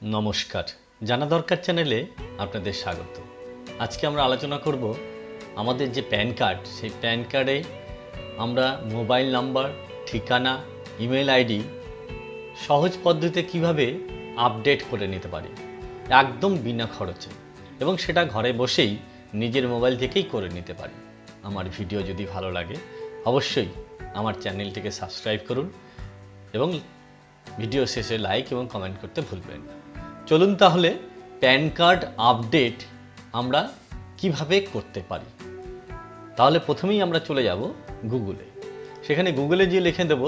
নমস্কার, জানা দরকার চ্যানেলে আপনাদের স্বাগত। আজকে আমরা আলোচনা করব আমাদের যে প্যান কার্ড, সেই প্যান কার্ডে আমরা মোবাইল নাম্বার, ঠিকানা, ইমেল আইডি সহজ পদ্ধতিতে কিভাবে আপডেট করে নিতে পারি একদম বিনা খরচে, এবং সেটা ঘরে বসেই নিজের মোবাইল থেকেই করে নিতে পারি। আমার ভিডিও যদি ভালো লাগে অবশ্যই আমার চ্যানেলটিকে সাবস্ক্রাইব করুন এবং ভিডিও শেষে লাইক এবং কমেন্ট করতে ভুলবেন না। চলুন তাহলে প্যান কার্ড আপডেট আমরা কিভাবে করতে পারি। তাহলে প্রথমেই আমরা চলে যাব গুগলে। সেখানে গুগলে গিয়ে লিখে দেব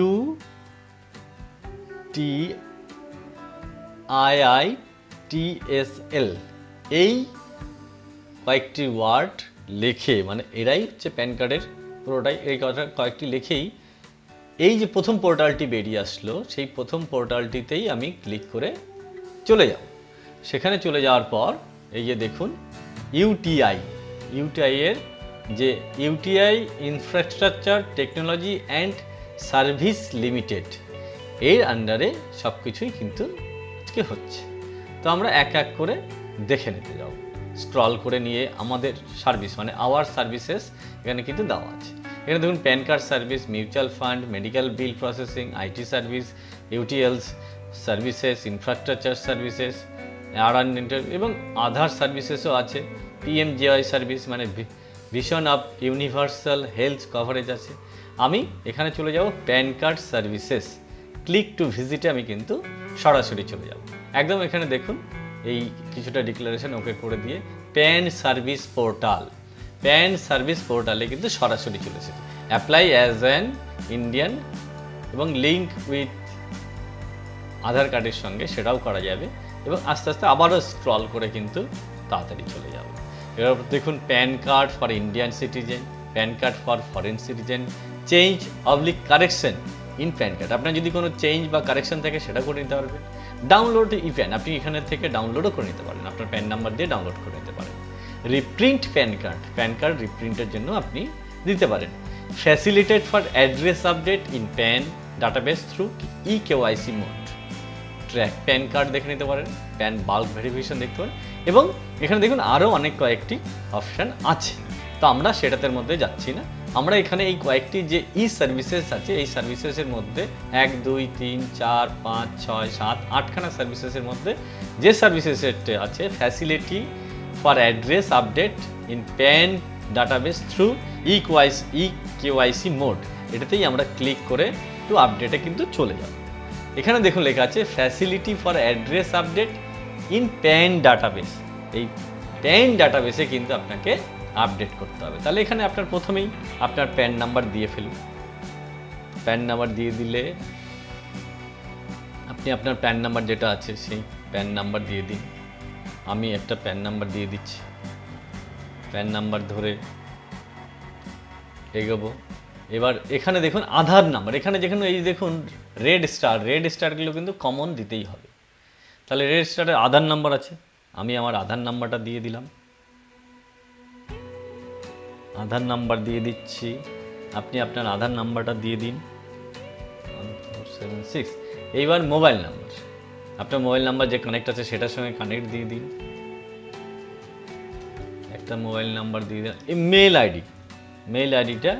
UTIITSL, এই কয়েকটি ওয়ার্ড লিখে, মানে এরাই হচ্ছে প্যান কার্ডের পুরোটাই, এই কয়েকটি লিখেই এই যে প্রথম পোর্টালটি বেরিয়ে আসলো, সেই প্রথম পোর্টালটিতেই আমি ক্লিক করে চলে যাব। সেখানে চলে যাওয়ার পর এই যে দেখুন ইউটিআই এর যে UTI infrastructure technology and service limited, এর আন্ডারে সব কিছুই কিন্তু আজকে হচ্ছে। তো আমরা এক এক করে দেখে নিতে যাব। স্ক্রল করে নিয়ে আমাদের সার্ভিস মানে আওয়ার সার্ভিসেস এখানে কিন্তু দেওয়া আছে। এখানে দেখুন PAN card service, mutual fund, medical bill processing, IT service, ইউটিএলস সার্ভিসেস, ইনফ্রাস্ট্রাকচার সার্ভিসেস, এবং আধার সার্ভিসেসও আছে। পিএমজেওয়াই সার্ভিস মানে vision of universal health coverage আছে। আমি এখানে চলে যাব PAN card services, click to ভিজিটে আমি কিন্তু সরাসরি চলে যাব। একদম এখানে দেখুন এই কিছুটা ডিক্লারেশন ওকে করে দিয়ে প্যান সার্ভিস পোর্টালে কিন্তু সরাসরি চলে এসেছে। অ্যাপ্লাই অ্যাজ অ্যান ইন্ডিয়ান এবং লিঙ্ক উইথ আধার কার্ডের সঙ্গে সেটাও করা যাবে, এবং আস্তে আস্তে আবারও স্ক্রল করে কিন্তু তাড়াতাড়ি চলে যাবে। এবার দেখুন PAN card for Indian citizen, pan card for foreign citizen, change correction in pan card. আপনার যদি কোনো চেঞ্জ বা কারেকশন থাকে সেটা করে নিতে পারবেন। ডাউনলোড ই প্যান, আপনি এখানে থেকে ডাউনলোডও করে নিতে পারেন, আপনার প্যান নাম্বার দিয়ে ডাউনলোড করে নিতে পারেন। রিপ্রিন্ট প্যান কার্ড রিপ্রিন্টের জন্য আপনি দিতে পারেন। Facilitated for address update in pan database through eKYC mode. Track pan card দেখে নিতে পারেন, প্যান বাল্ক ভেরিফিকেশন দেখতে পারেন, এবং এখানে দেখুন আরও অনেক কয়েকটি অপশান আছে। তো আমরা সেটাতে মধ্যে যাচ্ছি না, আমরা এখানে এই কয়েকটি যে সার্ভিসেস আছে, এই সার্ভিসেসের মধ্যে 1, 2, 3, 4, 5, 6, 7, 8খানা সার্ভিসেসের মধ্যে যে সার্ভিসেসটি আছে facility for address update in pan database through eKYC mode, এটাতেই আমরা ক্লিক করে টু আপডেটে কিন্তু চলে যাব। এখানে দেখুন লেখা আছে facility for address update in pan database. এই প্যান ডাটাবেসে কিন্তু আপনাকে আপডেট করতে হবে। তাহলে এখানে আপনার প্রথমেই আপনার প্যান নাম্বার দিয়ে ফেলুন। প্যান নাম্বার দিয়ে দিলে আপনি আপনার প্যান নাম্বার যেটা আছে সেই প্যান নাম্বার দিয়ে দিন। আমি একটা প্যান নাম্বার দিয়ে দিচ্ছি। প্যান নাম্বার ধরে এগোবো। এবার এখানে দেখুন আধার নাম্বার, এখানে যেখানে এই দেখুন রেড স্টারগুলো কিন্তু কমন দিতেই হবে। তাহলে রেড স্টারের আধার নাম্বার আছে, আমি আমার আধার নাম্বারটা দিয়ে দিলাম। আধার নাম্বার দিয়ে দিচ্ছি, আপনি আপনার আধার নাম্বারটা দিয়ে দিন 1476। এইবার মোবাইল নাম্বার, আপনার মোবাইল নাম্বার যে কানেক্ট আছে সেটার সঙ্গে কানেক্ট দিয়ে দিন। একটা মোবাইল নাম্বার দিয়ে দিন। এই মেল আইডিটা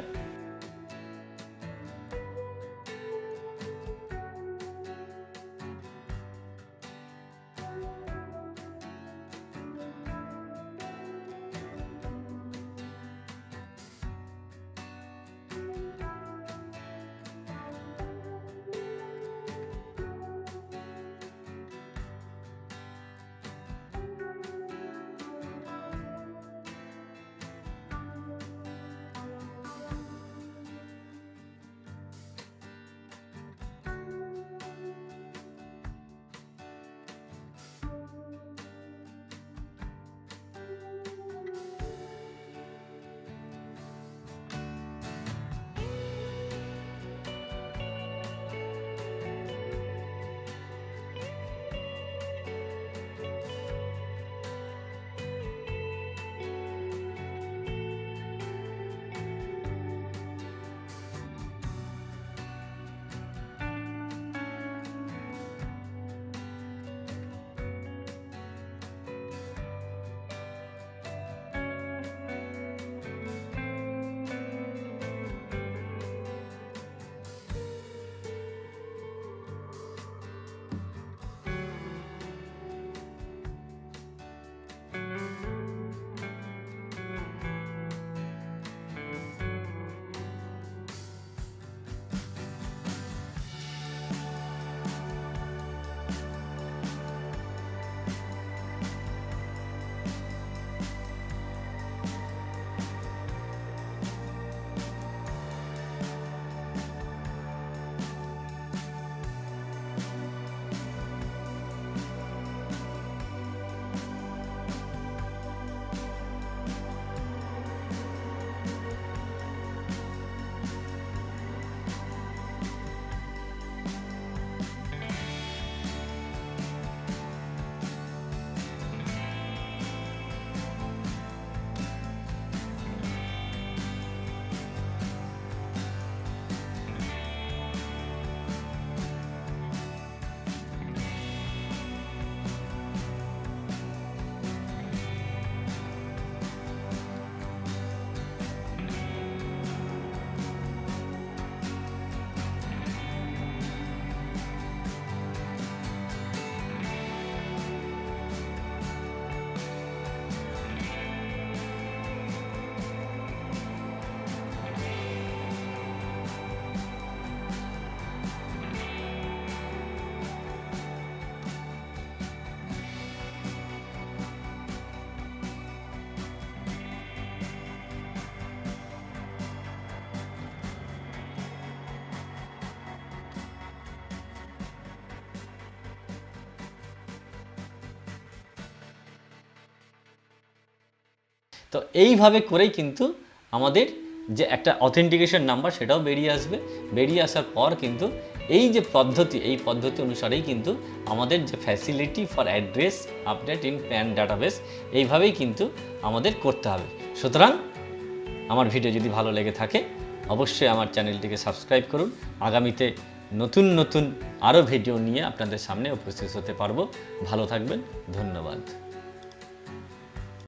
তো এইভাবে করেই কিন্তু আমাদের যে একটা অথেন্টিকেশন নাম্বার সেটাও বেরিয়ে আসবে। বেরিয়ে আসার পর কিন্তু এই যে পদ্ধতি, এই পদ্ধতি অনুসারেই কিন্তু আমাদের যে facility for address update in pan database এইভাবেই কিন্তু আমাদের করতে হবে। সুতরাং আমার ভিডিও যদি ভালো লেগে থাকে অবশ্যই আমার চ্যানেলটিকে সাবস্ক্রাইব করুন। আগামীতে নতুন নতুন আরও ভিডিও নিয়ে আপনাদের সামনে উপস্থিত হতে পারবো। ভালো থাকবেন, ধন্যবাদ।